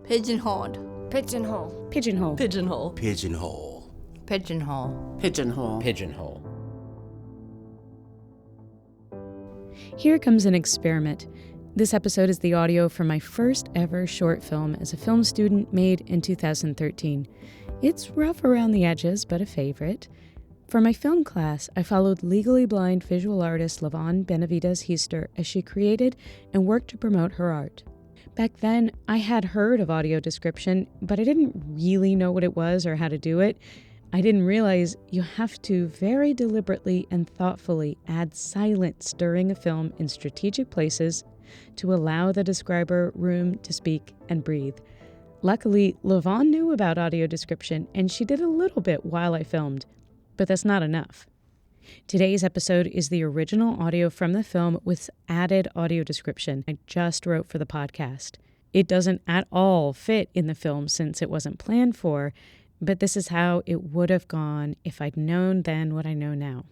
Pigeonholed. Pigeonhole. Pigeonhole. Pigeonhole. Pigeonhole. Pigeonhole. Pigeonhole. Pigeonhole. Here comes an experiment. This episode is the audio for my first ever short film as a film student made in 2013. It's rough around the edges, but a favorite. For my film class, I followed legally blind visual artist Lavaun Benavidez-Heaster as she created and worked to promote her art. Back then, I had heard of audio description, but I didn't really know what it was or how to do it. I didn't realize you have to very deliberately and thoughtfully add silence during a film in strategic places to allow the describer room to speak and breathe. Luckily, Lavaun knew about audio description, and she did a little bit while I filmed, but that's not enough. Today's episode is the original audio from the film with added audio description I just wrote for the podcast. It doesn't at all fit in the film since it wasn't planned for, but this is how it would have gone if I'd known then what I know now.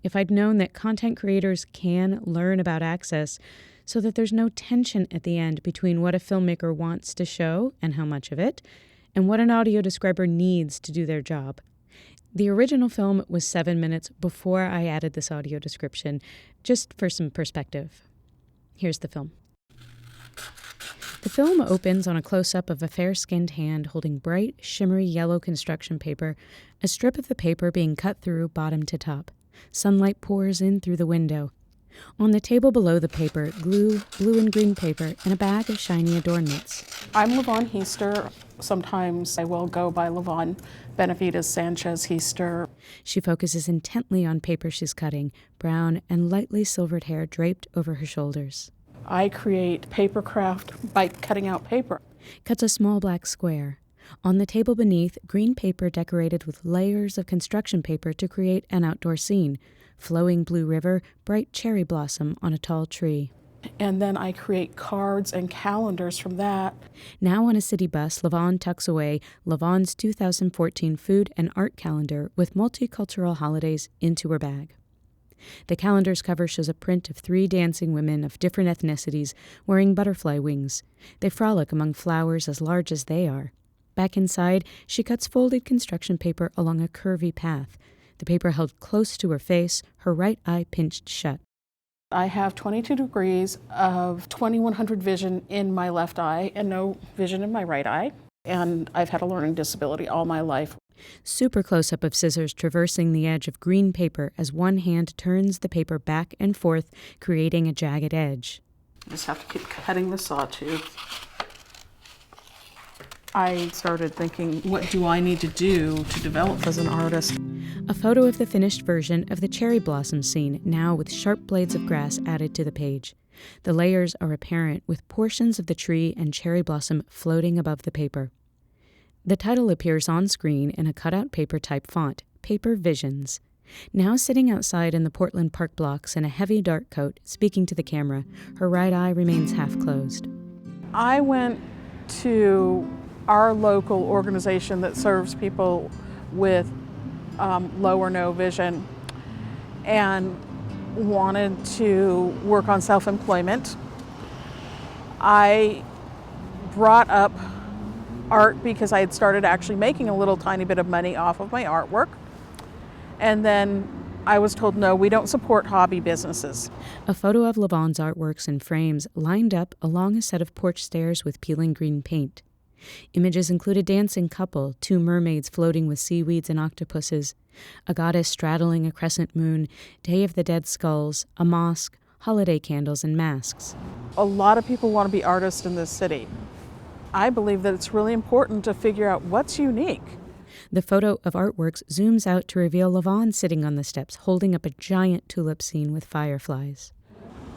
If I'd known that content creators can learn about access so that there's no tension at the end between what a filmmaker wants to show and how much of it, and what an audio describer needs to do their job. The original film was 7 minutes before I added this audio description, just for some perspective. Here's the film. The film opens on a close-up of a fair-skinned hand holding bright, shimmery yellow construction paper, a strip of the paper being cut through bottom to top. Sunlight pours in through the window. On the table below the paper, glue, blue and green paper, and a bag of shiny adornments. I'm Lavaun Heaster. Sometimes I will go by Lavaun Benavidez-Heaster. She focuses intently on paper she's cutting, brown and lightly silvered hair draped over her shoulders. I create paper craft by cutting out paper. Cuts a small black square. On the table beneath, green paper decorated with layers of construction paper to create an outdoor scene. Flowing blue river, bright cherry blossom on a tall tree. And then I create cards and calendars from that. Now on a city bus, Lavaun tucks away Lavaun's 2014 food and art calendar with multicultural holidays into her bag. The calendar's cover shows a print of 3 dancing women of different ethnicities wearing butterfly wings. They frolic among flowers as large as they are. Back inside, she cuts folded construction paper along a curvy path. The paper held close to her face, her right eye pinched shut. I have 22 degrees of 2100 vision in my left eye and no vision in my right eye. And I've had a learning disability all my life. Super close-up of scissors traversing the edge of green paper as one hand turns the paper back and forth, creating a jagged edge. I just have to keep cutting the sawtooth. I started thinking, what do I need to do to develop as an artist? A photo of the finished version of the cherry blossom scene, now with sharp blades of grass added to the page. The layers are apparent, with portions of the tree and cherry blossom floating above the paper. The title appears on screen in a cutout paper type font, Paper Visions. Now sitting outside in the Portland Park blocks in a heavy dark coat, speaking to the camera, her right eye remains half closed. I went to our local organization that serves people with low or no vision and wanted to work on self-employment. I brought up art because I had started actually making a little tiny bit of money off of my artwork. And then I was told, no, we don't support hobby businesses. A photo of Lavaun's artworks in frames lined up along a set of porch stairs with peeling green paint. Images include a dancing couple, 2 mermaids floating with seaweeds and octopuses, a goddess straddling a crescent moon, Day of the Dead skulls, a mosque, holiday candles, and masks. A lot of people want to be artists in this city. I believe that it's really important to figure out what's unique. The photo of artworks zooms out to reveal Lavaun sitting on the steps, holding up a giant tulip scene with fireflies.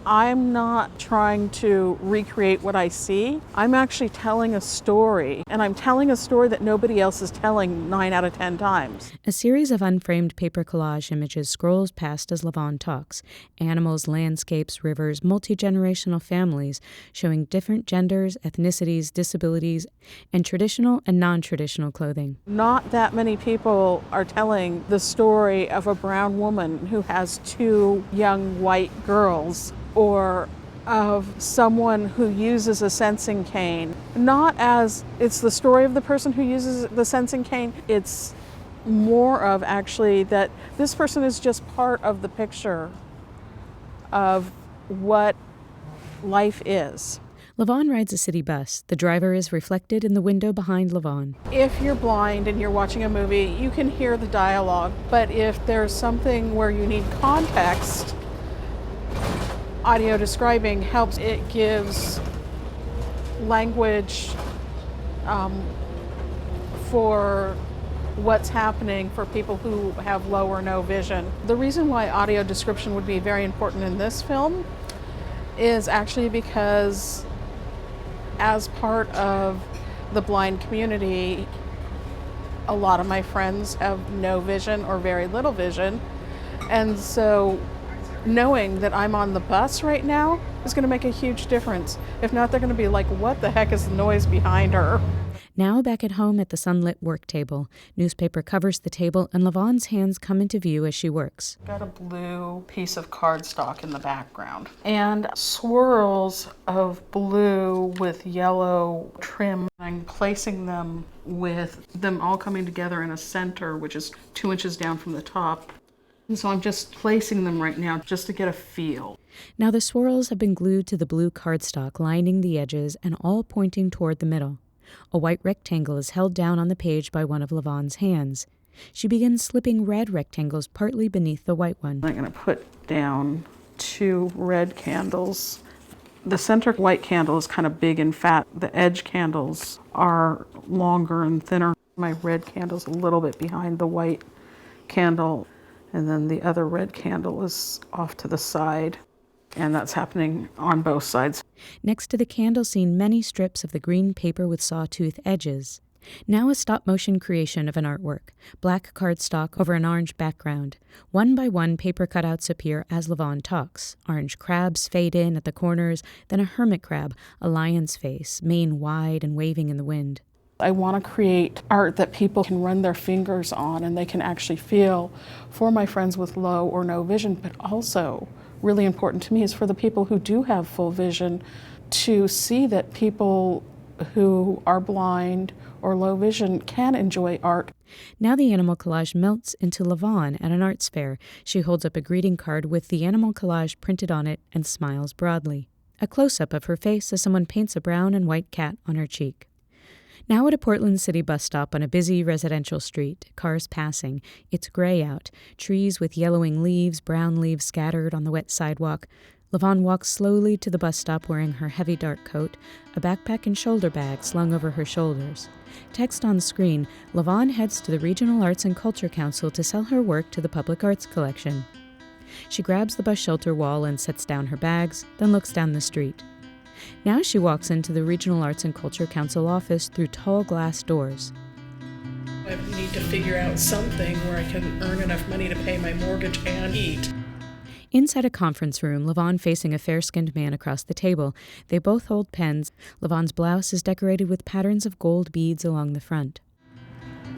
I'm not trying to recreate what I see. I'm actually telling a story, and I'm telling a story that nobody else is telling 9 out of 10 times. A series of unframed paper collage images scrolls past as Lavaun talks. Animals, landscapes, rivers, multi-generational families, showing different genders, ethnicities, disabilities, and traditional and non-traditional clothing. Not that many people are telling the story of a brown woman who has 2 young white girls, or of someone who uses a sensing cane. Not as it's the story of the person who uses the sensing cane, it's more of actually that this person is just part of the picture of what life is. Lavaun rides a city bus. The driver is reflected in the window behind Lavaun. If you're blind and you're watching a movie, you can hear the dialogue, but if there's something where you need context, audio describing helps. It gives language for what's happening for people who have low or no vision. The reason why audio description would be very important in this film is actually because as part of the blind community, a lot of my friends have no vision or very little vision. And so knowing that I'm on the bus right now is going to make a huge difference. If not, they're going to be like, what the heck is the noise behind her? Now back at home at the sunlit work table, newspaper covers the table and Lavaun's hands come into view as she works. Got a blue piece of cardstock in the background and swirls of blue with yellow trim. I'm placing them with them all coming together in a center, which is 2 inches down from the top. And so I'm just placing them right now just to get a feel. Now the swirls have been glued to the blue cardstock lining the edges and all pointing toward the middle. A white rectangle is held down on the page by one of Lavaun's hands. She begins slipping red rectangles partly beneath the white one. I'm going to put down 2 red candles. The center white candle is kind of big and fat. The edge candles are longer and thinner. My red candle's a little bit behind the white candle, and then the other red candle is off to the side. And that's happening on both sides. Next to the candle scene, many strips of the green paper with sawtooth edges. Now a stop-motion creation of an artwork, black cardstock over an orange background. One by one, paper cutouts appear as Lavaun talks. Orange crabs fade in at the corners, then a hermit crab, a lion's face, mane wide and waving in the wind. I want to create art that people can run their fingers on and they can actually feel for my friends with low or no vision, but also really important to me is for the people who do have full vision to see that people who are blind or low vision can enjoy art. Now the animal collage melts into Lavaun at an arts fair. She holds up a greeting card with the animal collage printed on it and smiles broadly. A close-up of her face as someone paints a brown and white cat on her cheek. Now at a Portland City bus stop on a busy residential street, cars passing. It's gray out, trees with yellowing leaves, brown leaves scattered on the wet sidewalk. Lavaun walks slowly to the bus stop wearing her heavy dark coat, a backpack and shoulder bag slung over her shoulders. Text on screen, Lavaun heads to the Regional Arts and Culture Council to sell her work to the Public Arts Collection. She grabs the bus shelter wall and sets down her bags, then looks down the street. Now she walks into the Regional Arts and Culture Council office through tall glass doors. I need to figure out something where I can earn enough money to pay my mortgage and eat. Inside a conference room, Lavaun facing a fair-skinned man across the table. They both hold pens. Lavaun's blouse is decorated with patterns of gold beads along the front.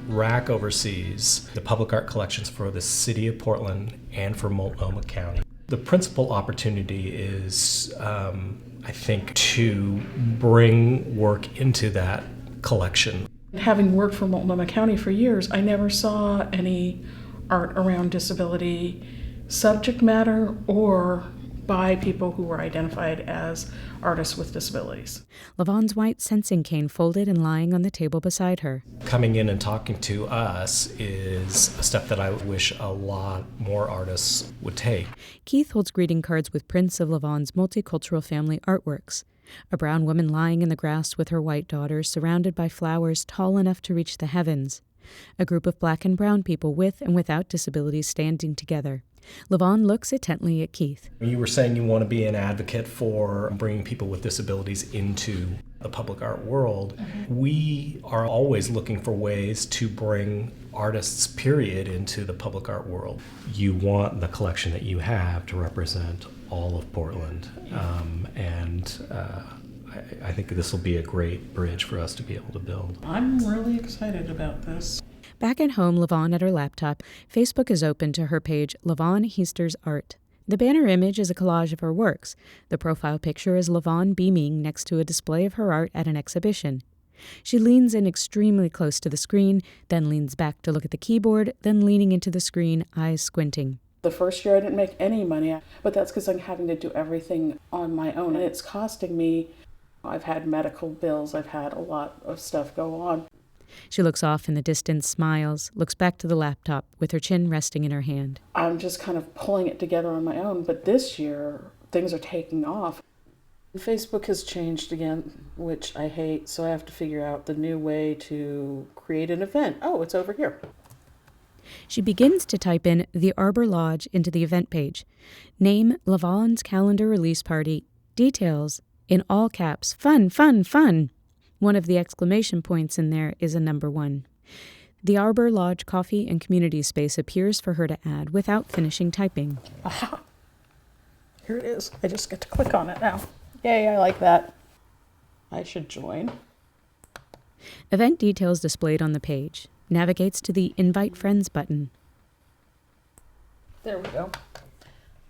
RAC oversees the public art collections for the City of Portland and for Multnomah County. The principal opportunity is, I think, to bring work into that collection. Having worked for Multnomah County for years, I never saw any art around disability subject matter or by people who were identified as artists with disabilities. Lavaun's white sensing cane folded and lying on the table beside her. Coming in and talking to us is a step that I wish a lot more artists would take. Keith holds greeting cards with prints of Lavaun's multicultural family artworks. A brown woman lying in the grass with her white daughter, surrounded by flowers tall enough to reach the heavens. A group of black and brown people with and without disabilities standing together. Lavaun looks intently at Keith. You were saying you want to be an advocate for bringing people with disabilities into the public art world. We are always looking for ways to bring artists, period, into the public art world. You want the collection that you have to represent all of Portland, I think this will be a great bridge for us to be able to build. I'm really excited about this. Back at home, Lavaun at her laptop, Facebook is open to her page, Lavaun Heaster's Art. The banner image is a collage of her works. The profile picture is Lavaun beaming next to a display of her art at an exhibition. She leans in extremely close to the screen, then leans back to look at the keyboard, then leaning into the screen, eyes squinting. The first year I didn't make any money, but that's because I'm having to do everything on my own, and it's costing me. I've had medical bills, I've had a lot of stuff go on. She looks off in the distance, smiles, looks back to the laptop with her chin resting in her hand. I'm just kind of pulling it together on my own, but this year things are taking off. Facebook has changed again, which I hate, so I have to figure out the new way to create an event. Oh, it's over here. She begins to type in the Arbor Lodge into the event page. Name Lavaun's calendar release party. Details. In all caps. Fun, fun, fun. One of the exclamation points in there is a number 1. The Arbor Lodge coffee and community space appears for her to add without finishing typing. Aha! Here it is. I just get to click on it now. Yay, I like that. I should join. Event details displayed on the page. Navigates to the Invite Friends button. There we go.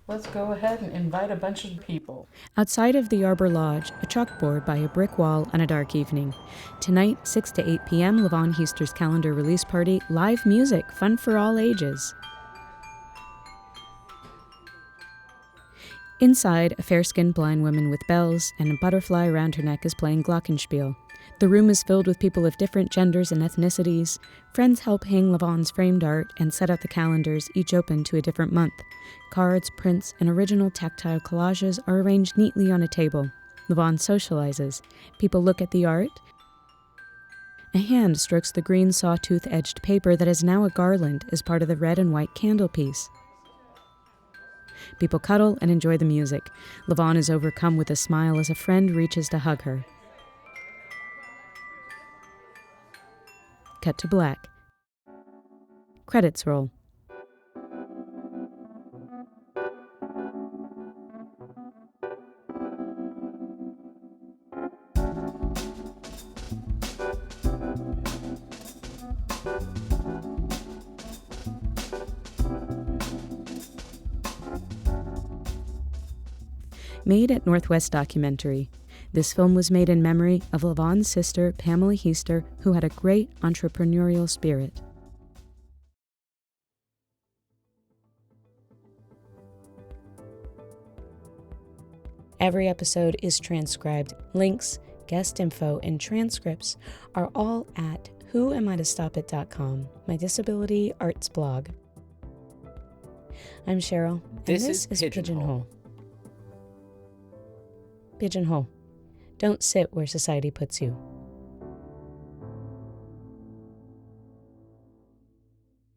Let's go ahead and invite a bunch of people. Outside of the Arbor Lodge, a chalkboard by a brick wall on a dark evening. Tonight, 6 to 8 p.m., Lavaun Heaster's calendar release party, live music, fun for all ages. Inside, a fair-skinned blind woman with bells and a butterfly around her neck is playing glockenspiel. The room is filled with people of different genders and ethnicities. Friends help hang Lavaun's framed art and set out the calendars, each open to a different month. Cards, prints, and original tactile collages are arranged neatly on a table. Lavaun socializes. People look at the art. A hand strokes the green sawtooth-edged paper that is now a garland as part of the red and white candle piece. People cuddle and enjoy the music. Lavaun is overcome with a smile as a friend reaches to hug her. Cut to black. Credits roll. Made at Northwest Documentary. This film was made in memory of Lavaun's sister, Pamela Heaster, who had a great entrepreneurial spirit. Every episode is transcribed. Links, guest info, and transcripts are all at whoamiitostopit.com, my disability arts blog. I'm Cheryl, and this is Pigeonhole. Pigeonhole. Don't sit where society puts you.